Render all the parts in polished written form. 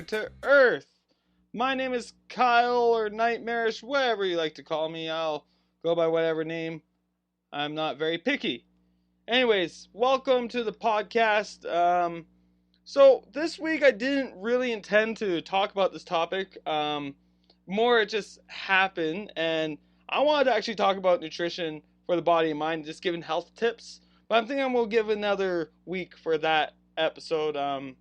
To Earth. My name is Kyle, or Nightmarish, whatever you like to call me. I'll go by whatever name. I'm not very picky. Anyways, welcome to the podcast. So this week I didn't really intend to talk about this topic. More it just happened, and I wanted to actually talk about nutrition for the body and mind, just giving health tips. But I'm thinking we'll give another week for that episode.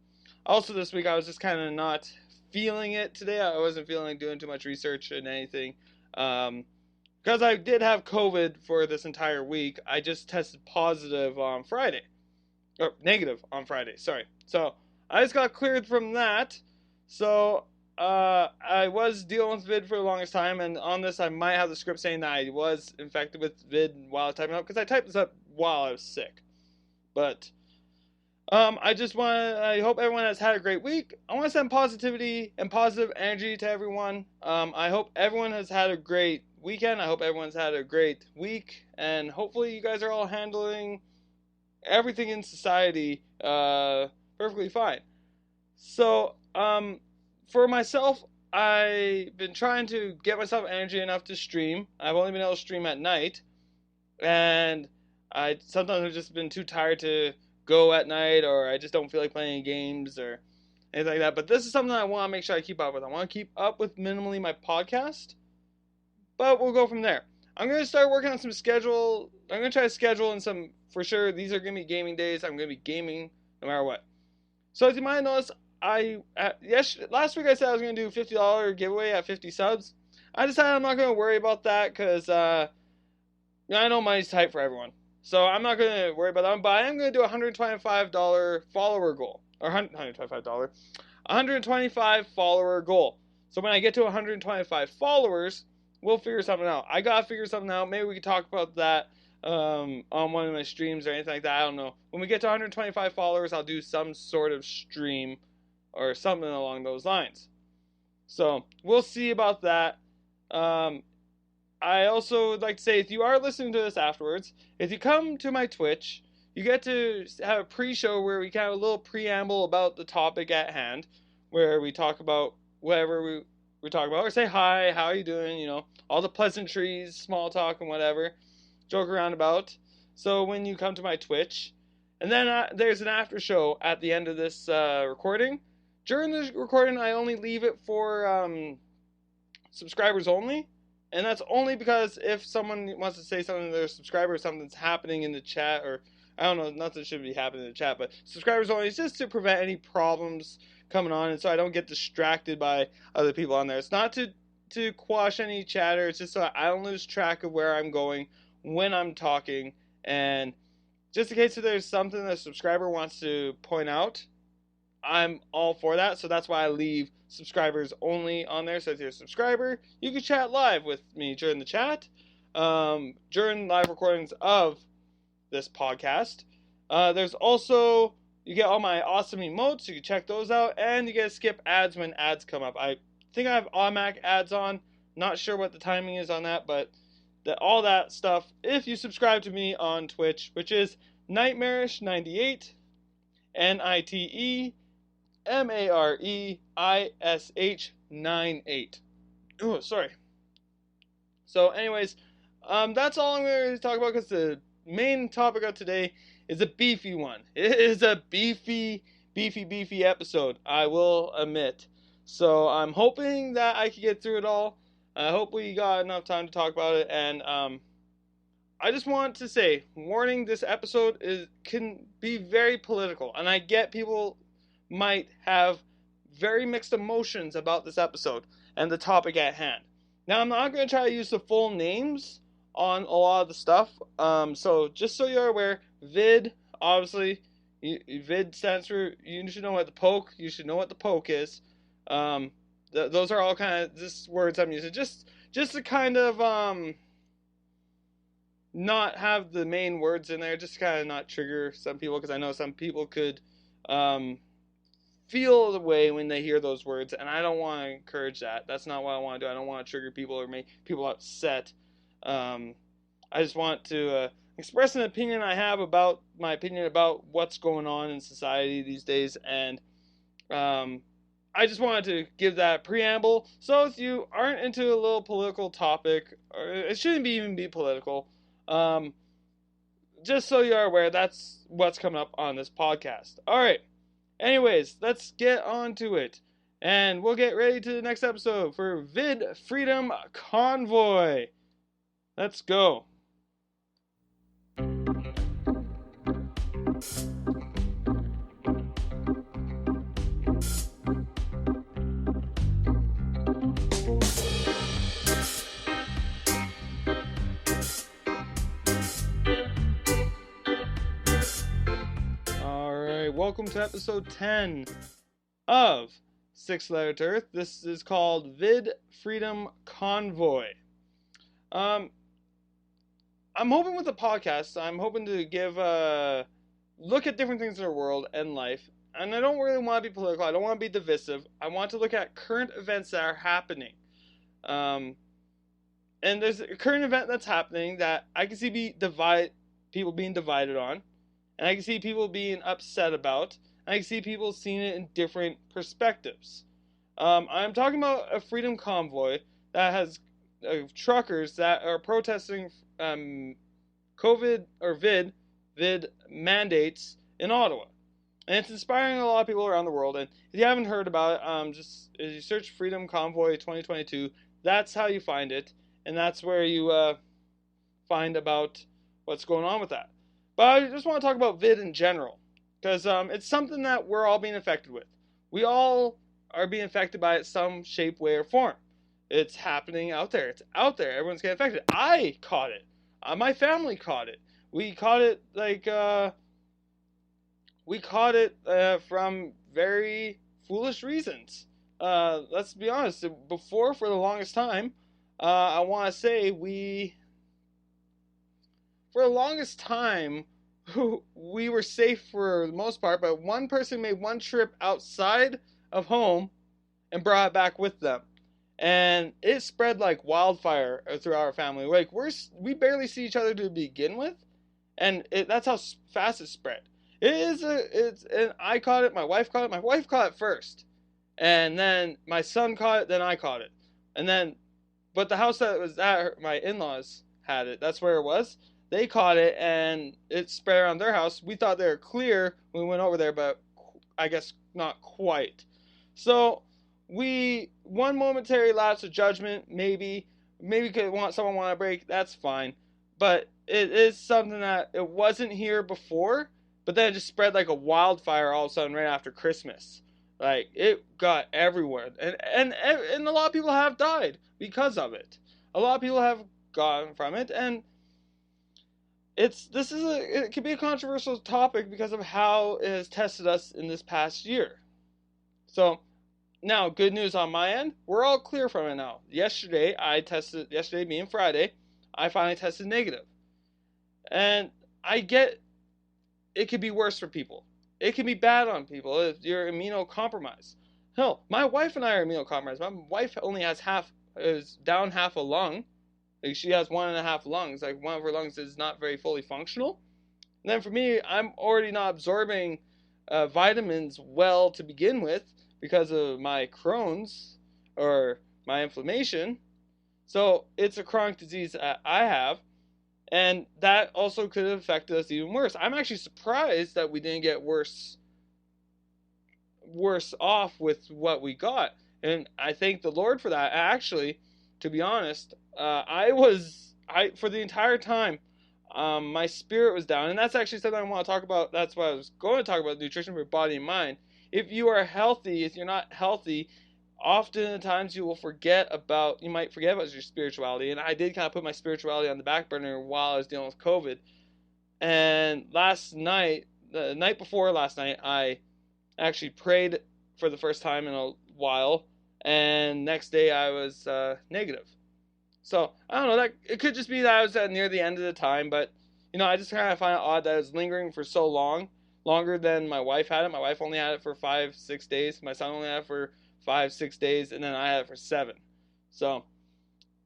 Also this week I was just kind of not feeling it today. I wasn't feeling like doing too much research and anything. Because I did have COVID for this entire week. I just tested positive on Friday. Or negative on Friday, sorry. So I just got cleared from that. So I was dealing with Vid for the longest time. And on this I might have the script saying that I was infected with Vid while typing up. Because I typed this up while I was sick. But I hope everyone has had a great week. I want to send positivity and positive energy to everyone. I hope everyone has had a great weekend. I hope everyone's had a great week. And hopefully you guys are all handling everything in society perfectly fine. So, for myself, I've been trying to get myself energy enough to stream. I've only been able to stream at night. And sometimes I've just been too tired to go at night, or I just don't feel like playing games or anything like that. But this is something I want to make sure I keep up with. I want to keep up with minimally my podcast, but we'll go from there. I'm going to start working on some schedule. I'm going to try to schedule in some, for sure, these are going to be gaming days. I'm going to be gaming no matter what. So as you might notice, last week I said I was going to do a $50 giveaway at 50 subs. I decided I'm not going to worry about that because I know money's tight for everyone. So I'm not going to worry about that one, but I am going to do a $125 follower goal. Or $125. $125 follower goal. So when I get to 125 followers, we'll figure something out. I got to figure something out. Maybe we can talk about that on one of my streams or anything like that. I don't know. When we get to 125 followers, I'll do some sort of stream or something along those lines. So we'll see about that. I also would like to say, if you are listening to this afterwards, if you come to my Twitch, you get to have a pre-show where we kind of have a little preamble about the topic at hand, where we talk about whatever we talk about, or say hi, how are you doing, all the pleasantries, small talk and whatever, joke around about. So when you come to my Twitch, and then there's an after show at the end of this recording. During this recording, I only leave it for subscribers only. And that's only because if someone wants to say something to their subscriber, something's happening in the chat, or I don't know, nothing should be happening in the chat, but subscribers only, it's just to prevent any problems coming on, and so I don't get distracted by other people on there. It's not to quash any chatter, it's just so I don't lose track of where I'm going when I'm talking, and just in case if there's something that a subscriber wants to point out, I'm all for that, so that's why I leave subscribers only on there. So if you're a subscriber, you can chat live with me during the chat, during live recordings of this podcast. There's also, you get all my awesome emotes, you can check those out, and you get to skip ads when ads come up. I think I have automatic ads on, not sure what the timing is on that, but all that stuff, if you subscribe to me on Twitch, which is Nightmarish98, NITEMAREISH98. Oh, sorry. So anyways, that's all I'm going to talk about, because the main topic of today is a beefy one. It is a beefy episode, I will admit. So I'm hoping that I can get through it all. I hope we got enough time to talk about it, and I just want to say, warning, this episode can be very political, and I get people might have very mixed emotions about this episode and the topic at hand. Now, I'm not going to try to use the full names on a lot of the stuff, so just so you're aware, Vid, obviously, Vid stands for, you should know what the poke. You should know what the poke is. Those are all kind of just words I'm using, just to kind of not have the main words in there, just to kind of not trigger some people, because I know some people could feel the way when they hear those words, and I don't want to encourage that. That's not what I want to do. I don't want to trigger people or make people upset. I just want to express an opinion I have about my opinion about what's going on in society these days, and I just wanted to give that preamble. So if you aren't into a little political topic, or it shouldn't even be political, just so you are aware, that's what's coming up on this podcast. All right. Anyways, let's get on to it. And we'll get ready to the next episode for Vid Freedom Convoy. Let's go. Welcome to episode 10 of Six Letter to Earth. This is called Vid Freedom Convoy. I'm hoping with the podcast, I'm hoping to give a look at different things in our world and life. And I don't really want to be political. I don't want to be divisive. I want to look at current events that are happening. And there's a current event that's happening that I can see people being divided on. And I can see people being upset about. And I can see people seeing it in different perspectives. I'm talking about a freedom convoy that has truckers that are protesting COVID or vid mandates in Ottawa. And it's inspiring a lot of people around the world. And if you haven't heard about it, just as you search Freedom Convoy 2022, that's how you find it. And that's where you find about what's going on with that. But I just want to talk about vid in general, because it's something that we're all being affected with. We all are being affected by it some shape, way, or form. It's happening out there. It's out there. Everyone's getting affected. I caught it. My family caught it. We caught it from very foolish reasons. Let's be honest. Before, for the longest time, I want to say for the longest time, we were safe for the most part, but one person made one trip outside of home and brought it back with them. And it spread like wildfire through our family. Like, we barely see each other to begin with, and that's how fast it spread. And I caught it, my wife caught it. My wife caught it first, and then my son caught it, then I caught it. But the house that was at my in-laws had it. That's where it was. They caught it, and it spread around their house. We thought they were clear when we went over there, but I guess not quite. So one momentary lapse of judgment, maybe someone want a break, that's fine. But it is something that it wasn't here before, but then it just spread like a wildfire all of a sudden right after Christmas. Like, it got everywhere, and a lot of people have died because of it. A lot of people have gotten from it, and it can be a controversial topic because of how it has tested us in this past year. So, now, good news on my end, we're all clear from it now. Yesterday being Friday, I finally tested negative. And I get it could be worse for people. It can be bad on people if you're immunocompromised. Hell, my wife and I are immunocompromised. My wife only is down half a lung. Like, she has 1.5 lungs. Like, one of her lungs is not very fully functional. And then for me, I'm already not absorbing vitamins well to begin with because of my Crohn's or my inflammation. So it's a chronic disease that I have. And that also could have affected us even worse. I'm actually surprised that we didn't get worse off with what we got. And I thank the Lord for that. Actually, to be honest, for the entire time, my spirit was down. And that's actually something I want to talk about. That's why I was going to talk about nutrition for body and mind. If you are healthy, if you're not healthy, oftentimes you might forget about your spirituality. And I did kind of put my spirituality on the back burner while I was dealing with COVID. And last night, the night before last night, I actually prayed for the first time in a while, and next day I was negative. So I don't know. That it could just be that I was at near the end of the time, but I just kind of find it odd that it was lingering for so long, longer than my wife had it. My wife only had it for 5-6 days. My son only had it for 5-6 days, and then I had it for 7. So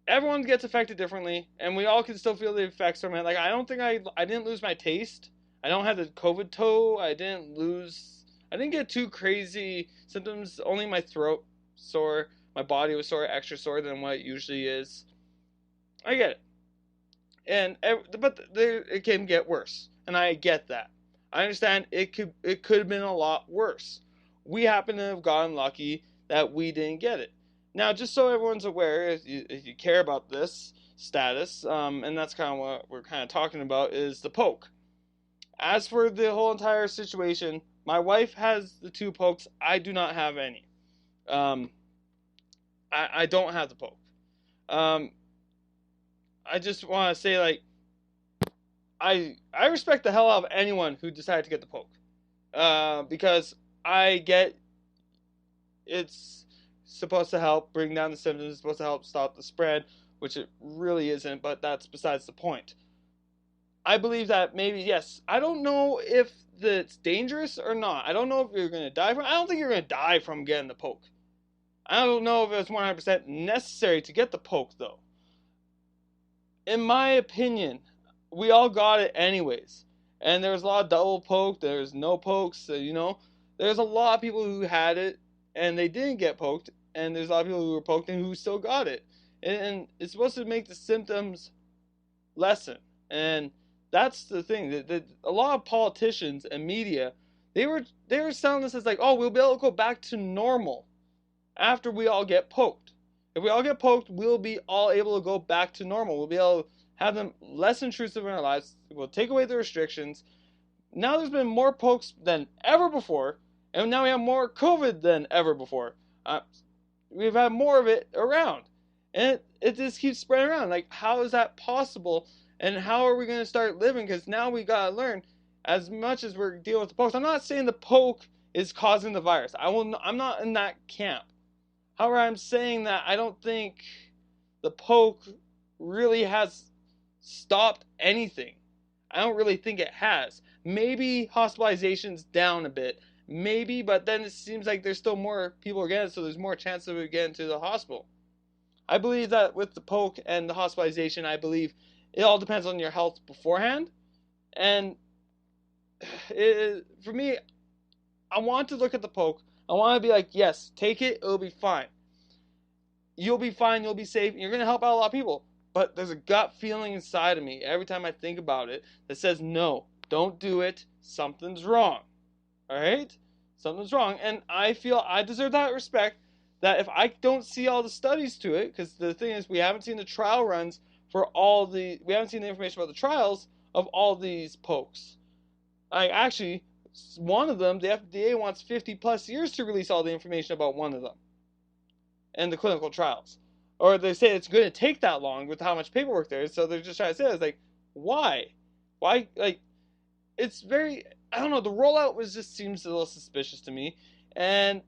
everyone gets affected differently, and we all can still feel the effects from it. Like I don't think I didn't lose my taste. I don't have the COVID toe. I didn't get too crazy symptoms. Only my throat sore. My body was sore, extra sore than what it usually is. I get it, but it can get worse, and I get that. I understand it could have been a lot worse. We happen to have gotten lucky that we didn't get it. Now, just so everyone's aware, if you care about this status, and that's kind of what we're kind of talking about, is the poke. As for the whole entire situation, my wife has the 2 pokes. I do not have any. I don't have the poke. I just want to say, like, I respect the hell out of anyone who decided to get the poke. Because I get it's supposed to help bring down the symptoms, it's supposed to help stop the spread, which it really isn't, but that's besides the point. I believe that maybe, yes, I don't know if it's dangerous or not. I don't know if you're going to die from it. I don't think you're going to die from getting the poke. I don't know if it's 100% necessary to get the poke, though. In my opinion, we all got it anyways. And there was a lot of double poke, there's no pokes, There's a lot of people who had it and they didn't get poked, and there's a lot of people who were poked and who still got it. And it's supposed to make the symptoms lessen. And that's the thing. That a lot of politicians and media, they were selling this as like, oh, we'll be able to go back to normal after we all get poked. If we all get poked, we'll be all able to go back to normal. We'll be able to have them less intrusive in our lives. We'll take away the restrictions. Now there's been more pokes than ever before, and now we have more COVID than ever before. We've had more of it around, and it just keeps spreading around. Like, how is that possible? And how are we going to start living? Because now we got to learn, as much as we're dealing with the pokes. I'm not saying the poke is causing the virus. I'm not in that camp. However, I'm saying that I don't think the poke really has stopped anything. I don't really think it has. Maybe hospitalization's down a bit. Maybe, but then it seems like there's still more people getting it, so there's more chance of it getting to the hospital. I believe that with the poke and the hospitalization, I believe it all depends on your health beforehand. And for me, I want to look at the poke. I want to be like, yes, take it, it'll be fine. You'll be fine, you'll be safe, and you're going to help out a lot of people. But there's a gut feeling inside of me every time I think about it that says, no, don't do it, something's wrong. Alright? Something's wrong. And I feel I deserve that respect, that if I don't see all the studies to it, because the thing is, we haven't seen the trial runs for we haven't seen the information about the trials of all these pokes. Actually, one of them, the FDA wants 50 plus years to release all the information about one of them and the clinical trials. Or they say it's going to take that long with how much paperwork there is, so they're just trying to say, it's like, why? Why? Like, it's very, I don't know, the rollout just seems a little suspicious to me, and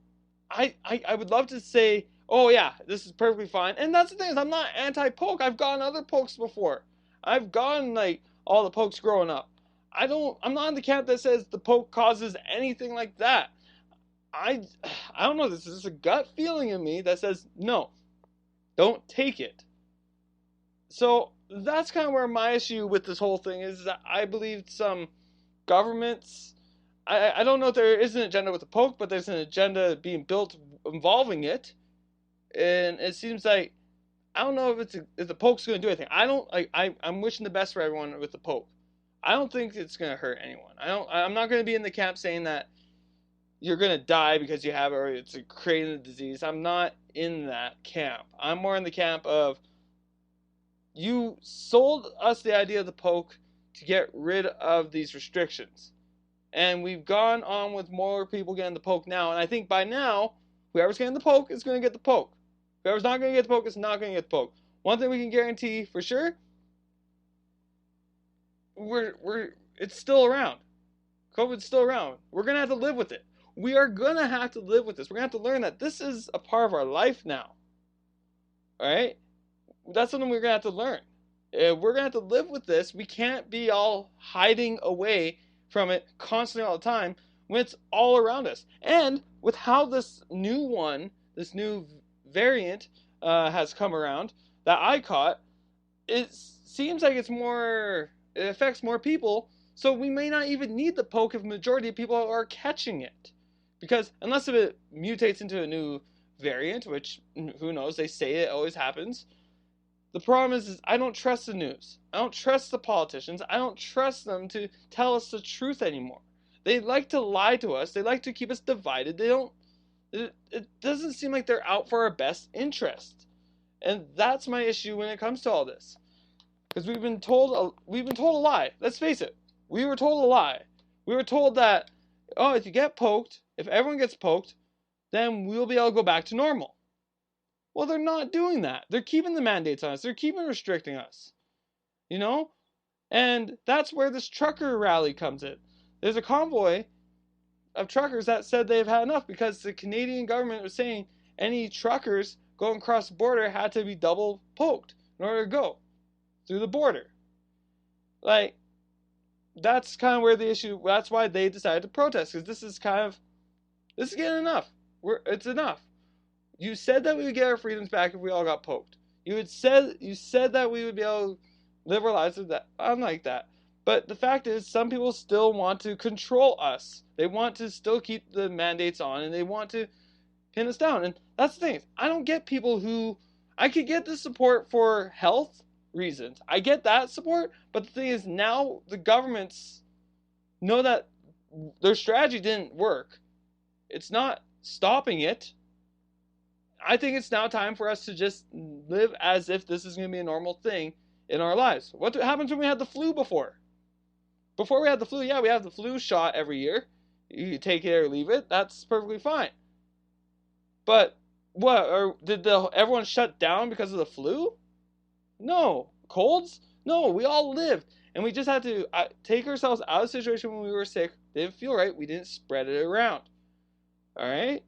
I would love to say, oh yeah, this is perfectly fine, and that's the thing, is I'm not anti-poke. I've gotten other pokes before. I've gotten, like, all the pokes growing up. I'm not in the camp that says the poke causes anything like that. I don't know, this is a gut feeling in me that says, no, don't take it. So that's kind of where my issue with this whole thing is, that I believe some governments, I don't know if there is an agenda with the poke, but there's an agenda being built involving it. And it seems like, I don't know if the poke's going to do anything. I'm wishing the best for everyone with the poke. I don't think it's going to hurt anyone. I'm not going to be in the camp saying that you're going to die because you have it or it's creating the disease. I'm not in that camp. I'm more in the camp of, you sold us the idea of the poke to get rid of these restrictions. And we've gone on with more people getting the poke now. And I think by now, whoever's getting the poke is going to get the poke. Whoever's not going to get the poke is not going to get the poke. One thing we can guarantee for sure, it's still around. COVID's still around. We're going to have to live with it. We are going to have to live with this. We're going to have to learn that this is a part of our life now. All right? That's something we're going to have to learn. If we're going to have to live with this. We can't be all hiding away from it constantly all the time when it's all around us. And with how this new variant has come around that I caught, it seems like it affects more people, so we may not even need the poke if the majority of people are catching it. Because unless if it mutates into a new variant, which who knows, they say it always happens. The problem is I don't trust the news. I don't trust the politicians. I don't trust them to tell us the truth anymore. They like to lie to us. They like to keep us divided. It doesn't seem like they're out for our best interest. And that's my issue when it comes to all this. Because we've been told a lie. Let's face it. We were told a lie. We were told that, oh, if you get poked, if everyone gets poked, then we'll be able to go back to normal. Well, they're not doing that. They're keeping the mandates on us. They're keeping restricting us. You know? And that's where this trucker rally comes in. There's a convoy of truckers that said they've had enough because the Canadian government was saying any truckers going across the border had to be double poked in order to go through the border. Like, that's kind of where the issue, that's why they decided to protest, because this is getting enough. It's enough. You said that we would get our freedoms back if we all got poked. You said that we would be able to live our lives with that. I'm like that. But the fact is, some people still want to control us. They want to still keep the mandates on, and they want to pin us down. And that's the thing. I don't get people who, I could get the support for health reasons. I get that support, but the thing is, now the governments know that their strategy didn't work. It's not stopping it. I think it's now time for us to just live as if this is going to be a normal thing in our lives. What happens when we had the flu before? Before we had the flu, yeah, we have the flu shot every year. You take it or leave it. That's perfectly fine. But what? Or did everyone shut down because of the flu? No. Colds? No. We all lived. And we just had to take ourselves out of the situation when we were sick. Didn't feel right. We didn't spread it around. All right?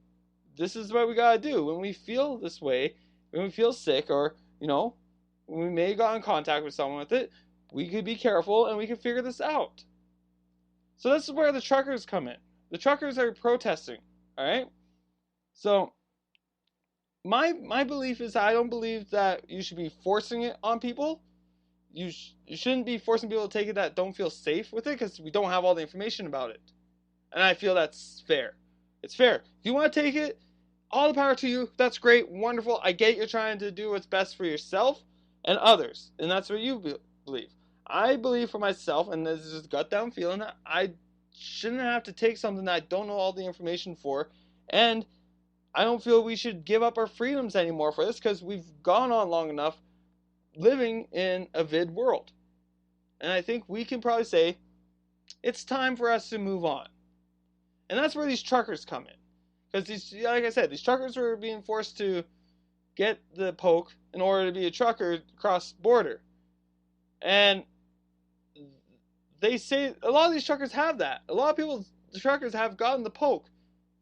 This is what we got to do. When we feel this way, when we feel sick, or, when we may have got in contact with someone with it, we could be careful and we can figure this out. So this is where the truckers come in. The truckers are protesting. All right? So my belief is I don't believe that you should be forcing it on people. You shouldn't be forcing people to take it that don't feel safe with it, because we don't have all the information about it. And I feel that's fair. It's fair. If you want to take it, all the power to you. That's great. Wonderful. I get you're trying to do what's best for yourself and others. And that's what you believe. I believe for myself, and this is just gut down feeling, that I shouldn't have to take something that I don't know all the information for. And I don't feel we should give up our freedoms anymore for this, because we've gone on long enough living in a vid world. And I think we can probably say it's time for us to move on. And that's where these truckers come in. Because like I said, these truckers were being forced to get the poke in order to be a trucker across the border. And they say a lot of these truckers have that. A lot of the truckers have gotten the poke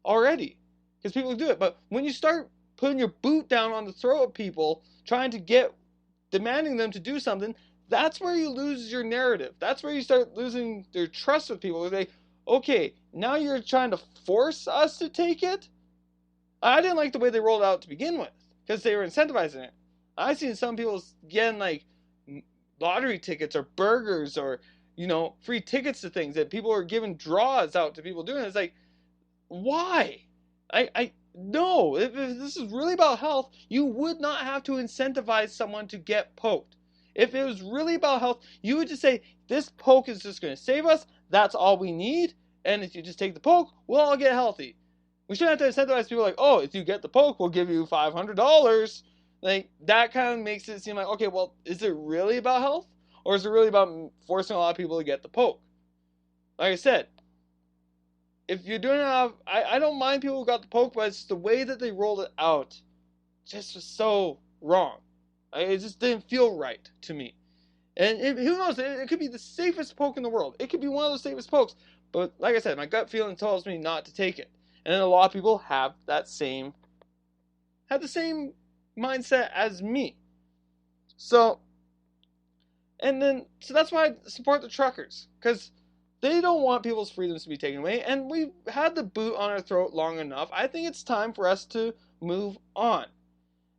already, because people do it. But when you start putting your boot down on the throat of people, demanding them to do something, that's where you lose your narrative. That's where you start losing their trust with people. They, okay, now you're trying to force us to take it? I didn't like the way they rolled it out to begin with, because they were incentivizing it. I've seen some people getting like lottery tickets or burgers or, free tickets to things, that people are giving draws out to people doing it. It's like, why? No, if this is really about health, you would not have to incentivize someone to get poked. If it was really about health, you would just say, this poke is just going to save us. That's all we need. And if you just take the poke, we'll all get healthy. We shouldn't have to incentivize people like, oh, if you get the poke, we'll give you $500. Like, that kind of makes it seem like, okay, well, is it really about health? Or is it really about forcing a lot of people to get the poke? Like I said, if you're doing it I don't mind people who got the poke, but it's the way that they rolled it out just was so wrong. It just didn't feel right to me. And who knows? It could be the safest poke in the world. It could be one of those safest pokes. But like I said, my gut feeling tells me not to take it. And a lot of people have the same mindset as me. So that's why I support the truckers, because they don't want people's freedoms to be taken away, and we've had the boot on our throat long enough. I think it's time for us to move on.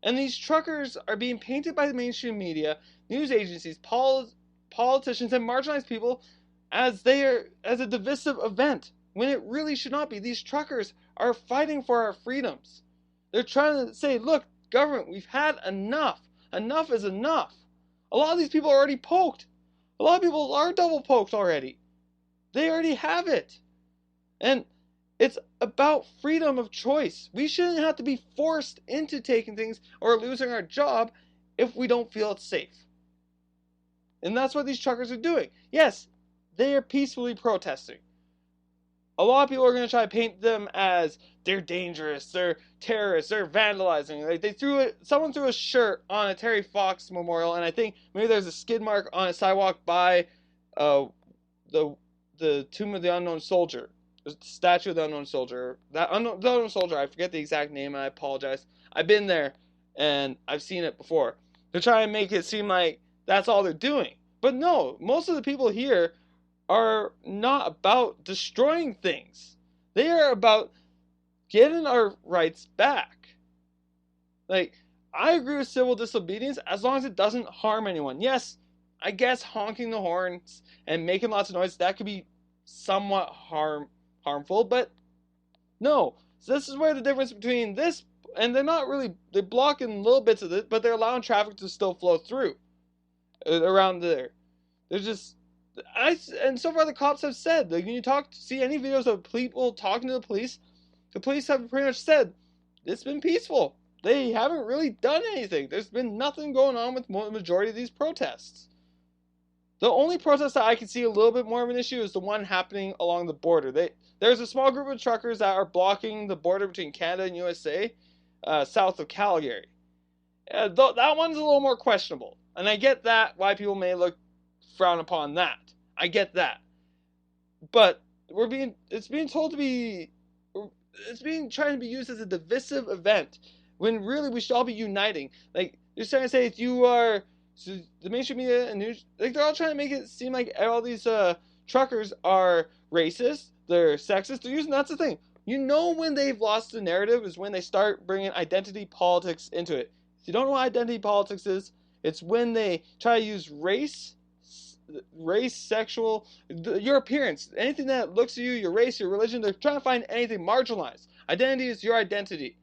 And these truckers are being painted by the mainstream media, news agencies, politicians, and marginalized people as a divisive event, when it really should not be. These truckers are fighting for our freedoms. They're trying to say, look, government, we've had enough. Enough is enough. A lot of these people are already poked. A lot of people are double poked already. They already have it. And it's about freedom of choice. We shouldn't have to be forced into taking things or losing our job if we don't feel it's safe. And that's what these truckers are doing. Yes, they are peacefully protesting. A lot of people are going to try to paint them as they're dangerous, they're terrorists, they're vandalizing. Like someone threw a shirt on a Terry Fox memorial, and I think maybe there's a skid mark on a sidewalk by the Tomb of the Unknown Soldier, the statue of the Unknown Soldier. The Unknown Soldier, I forget the exact name, and I apologize. I've been there, and I've seen it before. They're trying to make it seem like that's all they're doing. But no, most of the people here are not about destroying things. They are about getting our rights back. Like, I agree with civil disobedience as long as it doesn't harm anyone. Yes, I guess honking the horns and making lots of noise, that could be somewhat harmful, but no. So this is where the difference between this, and they're blocking little bits of it, but they're allowing traffic to still flow through around there. They're just, and so far the cops have said, like, when you see any videos of people talking to the police have pretty much said it's been peaceful. They haven't really done anything. There's been nothing going on with the majority of these protests. The only protest that I can see a little bit more of an issue is the one happening along the border. There's a small group of truckers that are blocking the border between Canada and USA, south of Calgary. That one's a little more questionable, and I get that, why people may frown upon that. I get that, but it's being trying to be used as a divisive event, when really we should all be uniting. Like, they're trying to say, if you are, so the mainstream media and news, like, they're all trying to make it seem like all these truckers are racist, they're sexist, that's the thing. You know when they've lost the narrative is when they start bringing identity politics into it. If you don't know what identity politics is, it's when they try to use race, sexual, your appearance, anything that looks at you, your race, your religion, they're trying to find anything marginalized. Identity is your identity.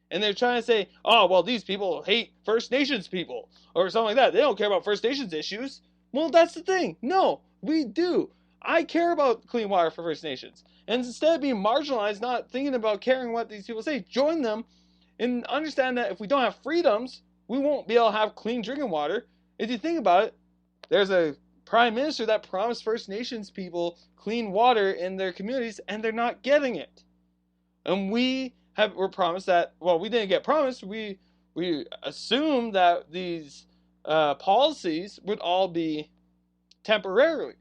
And they're trying to say, oh, well, these people hate First Nations people, or something like that. They don't care about First Nations issues. Well, that's the thing. No, we do. I care about clean water for First Nations. And instead of being marginalized, not thinking about caring what these people say, join them and understand that if we don't have freedoms, we won't be able to have clean drinking water. If you think about it, there's a Prime Minister that promised First Nations people clean water in their communities, and they're not getting it. And were promised that, well, we didn't get promised. We assumed that these policies would all be temporary.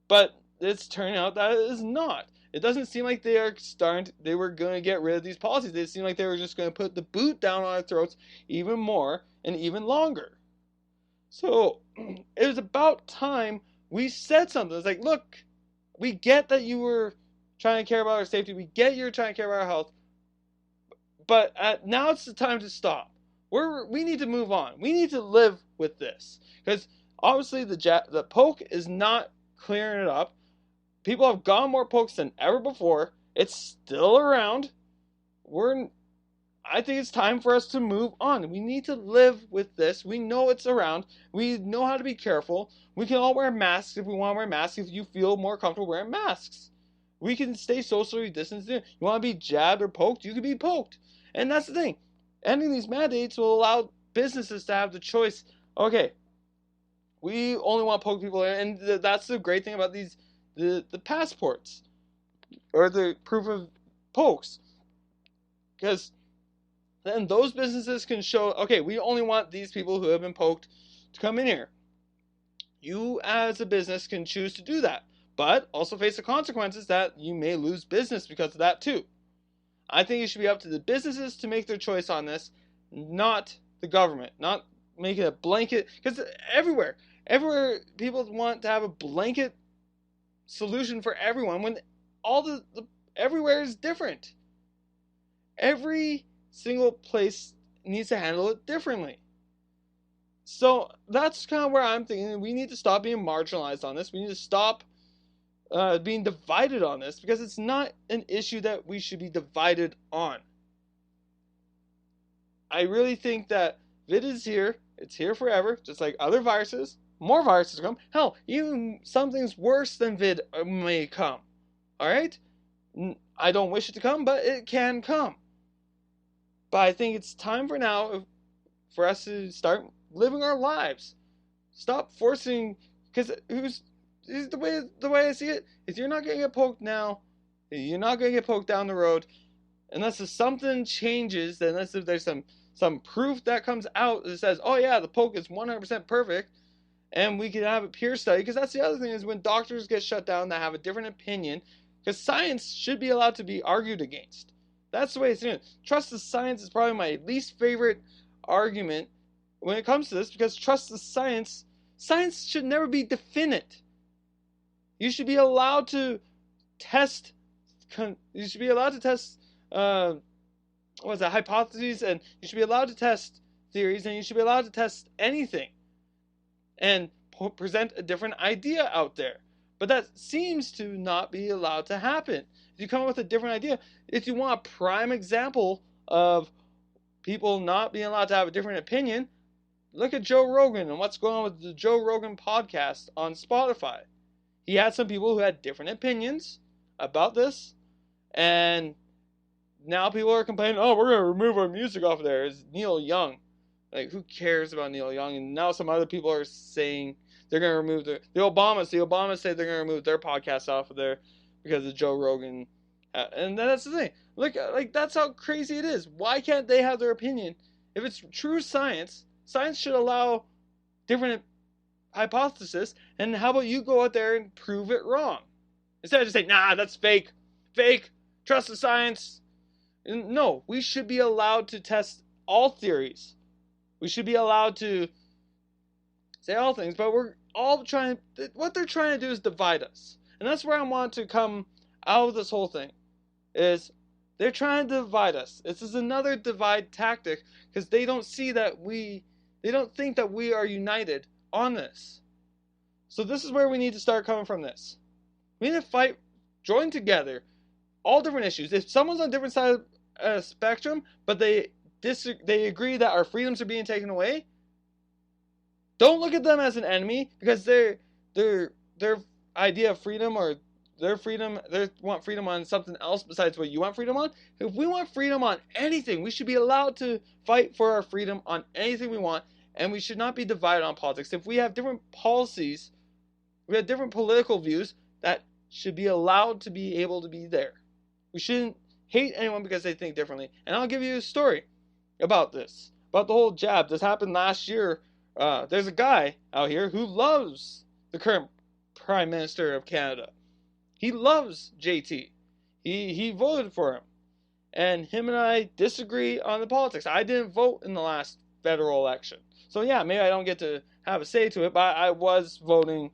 But it's turning out that it is not. It doesn't seem like they were going to get rid of these policies. It seemed like they were just going to put the boot down on our throats even more and even longer. So it was about time we said something. It's like, look, we get that you were trying to care about our safety. We get you're trying to care about our health. But now it's the time to stop. We need to move on. We need to live with this. Because obviously the poke is not clearing it up. People have gotten more pokes than ever before. It's still around. I think it's time for us to move on. We need to live with this. We know it's around. We know how to be careful. We can all wear masks if we want to wear masks, if you feel more comfortable wearing masks. We can stay socially distanced. You want to be jabbed or poked, you can be poked. And that's the thing. Ending these mandates will allow businesses to have the choice. Okay, we only want to poke people, and that's the great thing about the passports or the proof of pokes, because then those businesses can show, okay, we only want these people who have been poked to come in here. You as a business can choose to do that, but also face the consequences that you may lose business because of that too. I think it should be up to the businesses to make their choice on this, not the government, not make it a blanket, because everywhere people want to have a blanket solution for everyone when all the everywhere is different. Every single place needs to handle it differently. So that's kind of where I'm thinking we need to stop being marginalized on this. We need to stop being divided on this, because it's not an issue that we should be divided on. I really think that Vid is here. It's here forever, just like other viruses. More viruses come. Hell, even something's worse than Vid may come. Alright? I don't wish it to come, but it can come. But I think it's time for now for us to start living our lives. Stop forcing, because the way I see it is, you're not going to get poked now, you're not going to get poked down the road, unless if something changes, unless if there's some proof that comes out that says, oh yeah, the poke is 100% perfect, and we can have a peer study. Because that's the other thing, is when doctors get shut down that have a different opinion, because science should be allowed to be argued against. That's the way it's doing. Trust the science is probably my least favorite argument when it comes to this, because trust the science should never be definite. You should be allowed to test. You should be allowed to test. Hypotheses, and you should be allowed to test theories, and you should be allowed to test anything, and present a different idea out there. But that seems to not be allowed to happen. If you come up with a different idea, if you want a prime example of people not being allowed to have a different opinion, look at Joe Rogan and what's going on with the Joe Rogan podcast on Spotify. He had some people who had different opinions about this, and now people are complaining, oh, we're going to remove our music off of there. It's Neil Young. Like, who cares about Neil Young? And now some other people are saying they're going to remove the Obamas say they're going to remove their podcast off of there because of Joe Rogan. And that's the thing. Look, like, that's how crazy it is. Why can't they have their opinion? If it's true science should allow different hypothesis, and how about you go out there and prove it wrong? Instead of just saying, nah, that's fake, trust the science. No, we should be allowed to test all theories. We should be allowed to say all things, but we're all what they're trying to do is divide us. And that's where I want to come out of this whole thing, is they're trying to divide us. This is another divide tactic, because they don't see that they don't think that we are united on this. So this is where we need to start coming from this. We need to fight, join together, all different issues. If someone's on a different side of a spectrum, but they agree that our freedoms are being taken away, don't look at them as an enemy, because their idea of freedom, or their freedom, they want freedom on something else besides what you want freedom on. If we want freedom on anything, we should be allowed to fight for our freedom on anything we want, and we should not be divided on politics. If we have different policies, we have different political views, that should be allowed to be able to be there. We shouldn't hate anyone because they think differently. And I'll give you a story about this, about the whole jab. This happened last year. There's a guy out here who loves the current Prime Minister of Canada. He loves JT. He voted for him. And him and I disagree on the politics. I didn't vote in the last federal election. So yeah, maybe I don't get to have a say to it, but I was voting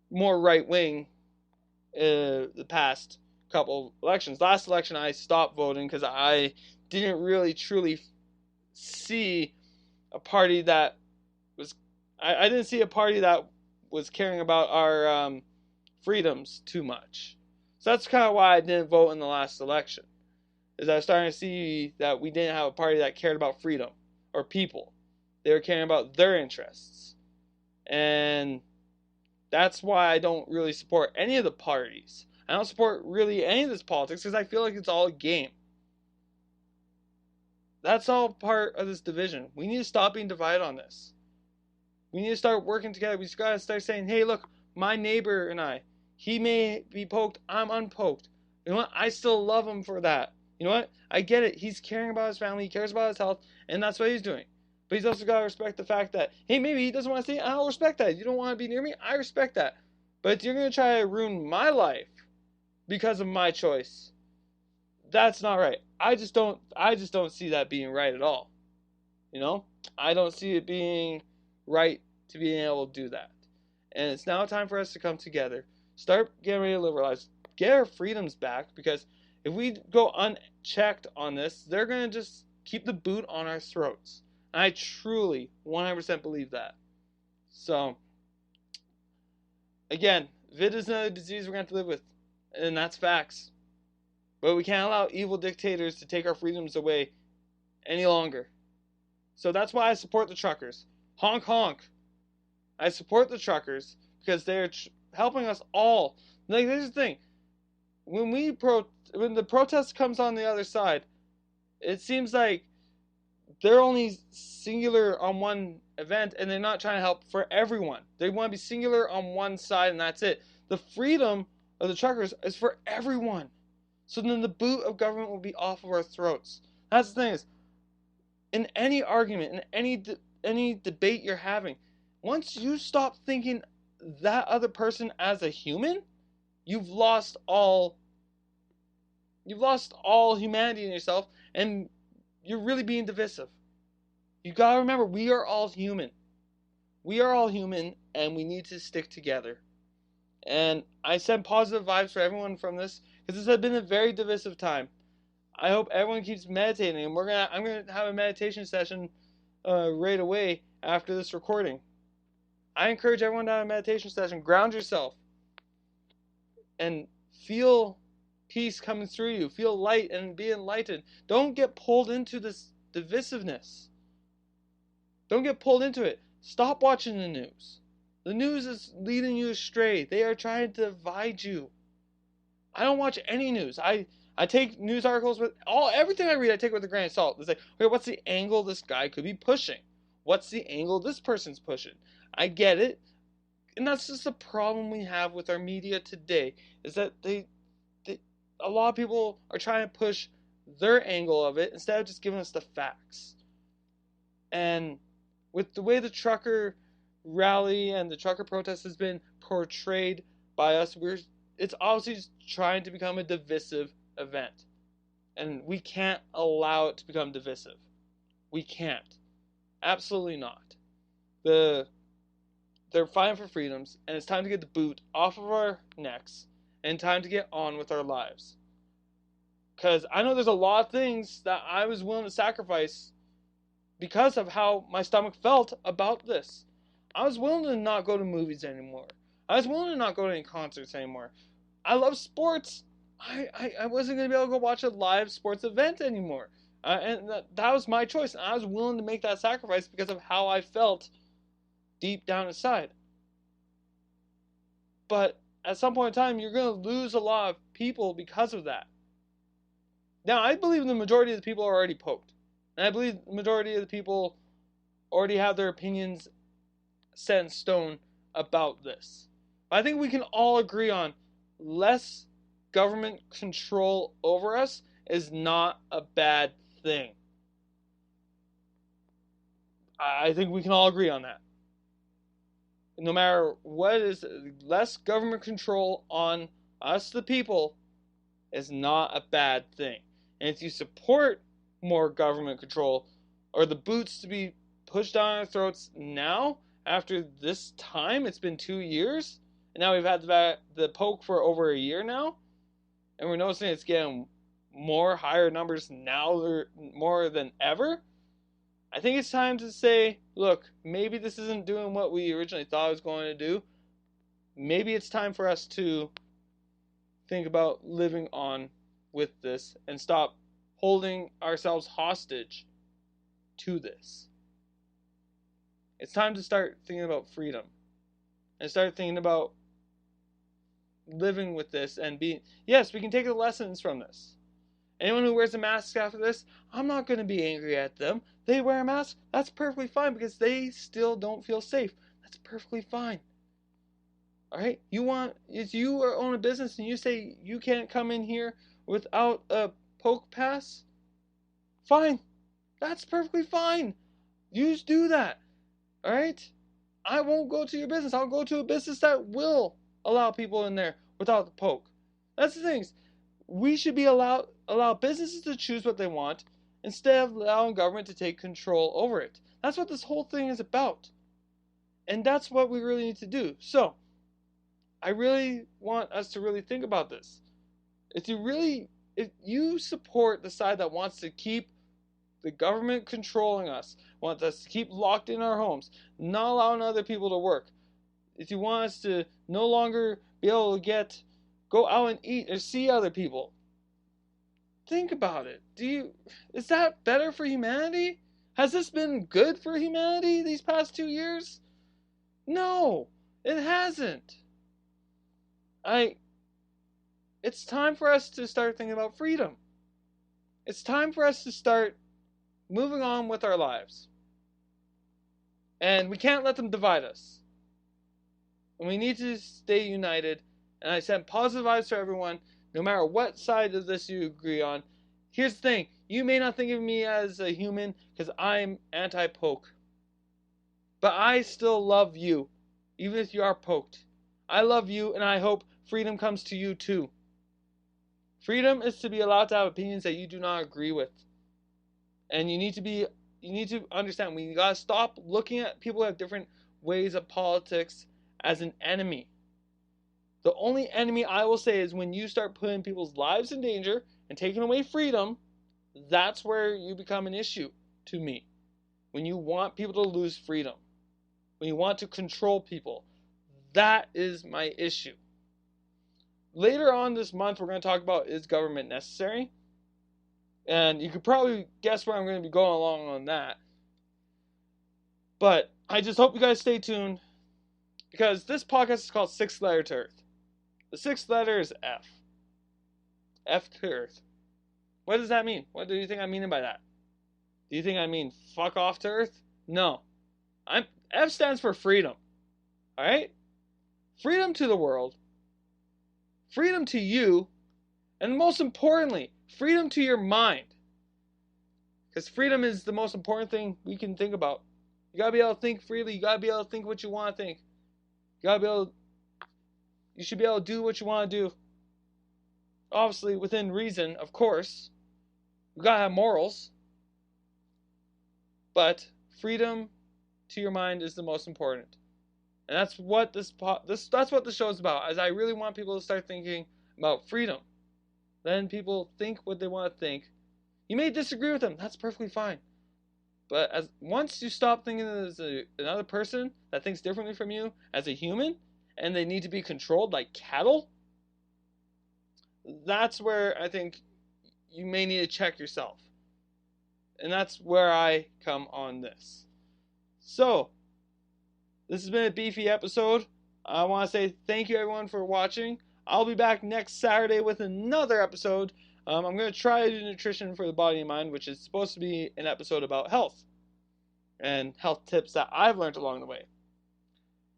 more right-wing the past couple elections. Last election I stopped voting because I didn't really truly see a party that was... I didn't see a party that was caring about our freedoms too much. So that's kind of why I didn't vote in the last election. Is I was starting to see that we didn't have a party that cared about freedom or people. They were caring about their interests. And that's why I don't really support any of the parties. I don't support really any of this politics because I feel like it's all a game. That's all part of this division. We need to stop being divided on this. We need to start working together. We just got to start saying, hey, look, my neighbor and I, he may be poked, I'm unpoked. You know what? I still love him for that. You know what? I get it. He's caring about his family. He cares about his health. And that's what he's doing. But he's also got to respect the fact that, hey, maybe he doesn't want to see it. I'll respect that. You don't want to be near me? I respect that. But you're going to try to ruin my life because of my choice. That's not right. I just don't see that being right at all. You know? I don't see it being right to being able to do that. And it's now time for us to come together. Start getting ready to live our lives. Get our freedoms back, because if we go unchecked on this, they're going to just keep the boot on our throats. And I truly 100% believe that. So, again, vid is another disease we're going to have to live with. And that's facts. But we can't allow evil dictators to take our freedoms away any longer. So that's why I support the truckers. Honk honk. I support the truckers because they're helping us all. Like, here's the thing. When the protest comes on the other side, it seems like they're only singular on one event, and they're not trying to help for everyone. They want to be singular on one side, and that's it. The freedom of the truckers is for everyone. So then the boot of government will be off of our throats. That's the thing is, in any argument, in any debate you're having, once you stop thinking that other person as a human, you've lost all humanity in yourself, and you're really being divisive. You gotta remember, we are all human. We are all human, and we need to stick together. And I send positive vibes for everyone from this, because this has been a very divisive time. I hope everyone keeps meditating, and I'm gonna have a meditation session right away after this recording. I encourage everyone to have a meditation session. Ground yourself and feel peace coming through you. Feel light and be enlightened. Don't get pulled into this divisiveness. Don't get pulled into it. Stop watching the news. The news is leading you astray. They are trying to divide you. I don't watch any news. I take news articles with everything I read. I take with a grain of salt. It's like, okay, what's the angle this guy could be pushing? What's the angle this person's pushing? I get it, and that's just the problem we have with our media today. Is that a lot of people are trying to push their angle of it instead of just giving us the facts. And with the way the trucker rally and the trucker protest has been portrayed by us, it's obviously just trying to become a divisive event. And we can't allow it to become divisive. We can't. Absolutely not. They're fighting for freedoms, and it's time to get the boot off of our necks and time to get on with our lives. Because I know there's a lot of things that I was willing to sacrifice because of how my stomach felt about this. I was willing to not go to movies anymore. I was willing to not go to any concerts anymore. I love sports. I wasn't going to be able to go watch a live sports event anymore. And that was my choice. And I was willing to make that sacrifice because of how I felt deep down inside. But at some point in time, you're going to lose a lot of people because of that. Now, I believe the majority of the people are already poked. And I believe the majority of the people already have their opinions set in stone about this. But I think we can all agree on less government control over us is not a bad thing. I think we can all agree on that. No matter what it is, less government control on us, the people, is not a bad thing. And if you support more government control, or the boots to be pushed down our throats now, after this time, it's been 2 years, and now we've had the poke for over a year now, and we're noticing it's getting higher numbers now more than ever. I think it's time to say, look, maybe this isn't doing what we originally thought it was going to do. Maybe it's time for us to think about living on with this and stop holding ourselves hostage to this. It's time to start thinking about freedom and start thinking about living with this and being, yes, we can take the lessons from this. Anyone who wears a mask after this, I'm not going to be angry at them. They wear a mask, that's perfectly fine because they still don't feel safe. That's perfectly fine. Alright? If you own a business and you say you can't come in here without a poke pass, fine. That's perfectly fine. You do that. All right? I won't go to your business. I'll go to a business that will allow people in there without the poke. That's the thing. We should be allow businesses to choose what they want instead of allowing government to take control over it. That's what this whole thing is about. And that's what we really need to do. So, I really want us to really think about this. If you support the side that wants to keep the government controlling us, wants us to keep locked in our homes, not allowing other people to work, if you want us to no longer be able to go out and eat or see other people, think about it. Is that better for humanity? Has this been good for humanity these past 2 years? No, it hasn't. It's time for us to start thinking about freedom. It's time for us to start moving on with our lives. And we can't let them divide us. And we need to stay united. And I send positive vibes to everyone, no matter what side of this you agree on. Here's the thing. You may not think of me as a human because I'm anti-poke. But I still love you, even if you are poked. I love you, and I hope freedom comes to you too. Freedom is to be allowed to have opinions that you do not agree with. And you need to understand, we gotta stop looking at people who have different ways of politics as an enemy. The only enemy I will say is when you start putting people's lives in danger and taking away freedom, that's where you become an issue to me. When you want people to lose freedom. When you want to control people. That is my issue. Later on this month, we're going to talk about, is government necessary? And you could probably guess where I'm going to be going along on that. But I just hope you guys stay tuned, because this podcast is called Sixth Letter to Earth. The sixth letter is F. F to Earth. What does that mean? What do you think I'm meaning by that? Do you think I mean fuck off to Earth? No. F stands for freedom. Alright? Freedom to the world. Freedom to you. And most importantly, freedom to your mind. Because freedom is the most important thing we can think about. You gotta be able to think freely. You gotta be able to think what you want to think. You should be able to do what you want to do. Obviously, within reason, of course. You gotta have morals. But freedom to your mind is the most important. And that's what that's what the show is about. As I really want people to start thinking about freedom. Then people think what they want to think. You may disagree with them. That's perfectly fine. But once you stop thinking as another person that thinks differently from you as a human, and they need to be controlled like cattle, that's where I think you may need to check yourself. And that's where I come on this. So, this has been a beefy episode. I want to say thank you everyone for watching. I'll be back next Saturday with another episode. I'm going to try to do nutrition for the body and mind, which is supposed to be an episode about health and health tips that I've learned along the way.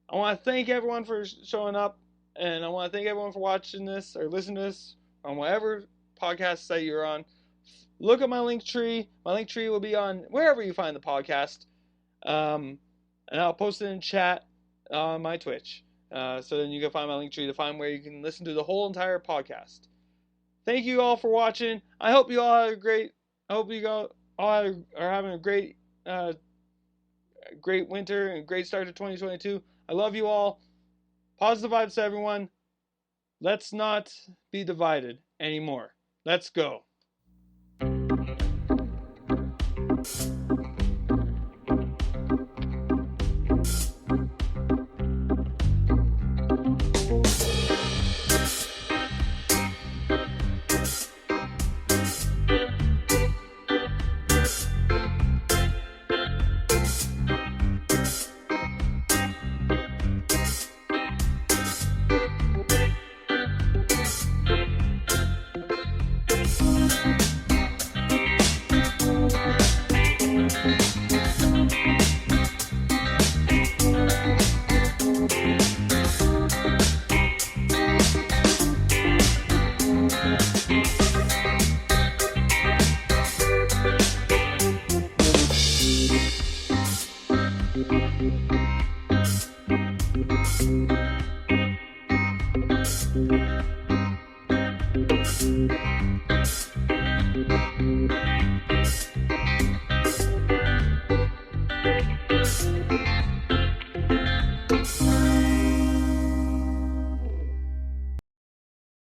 I want to thank everyone for showing up, and I want to thank everyone for watching this or listening to this on whatever podcast site you're on. Look at my link tree. My link tree will be on wherever you find the podcast. And I'll post it in chat on my Twitch. So then you can find my link tree to find where you can listen to the whole entire podcast. Thank you all for watching. I hope you all are having a great winter and great start to 2022. I love you all. Positive vibes to everyone. Let's not be divided anymore. Let's go.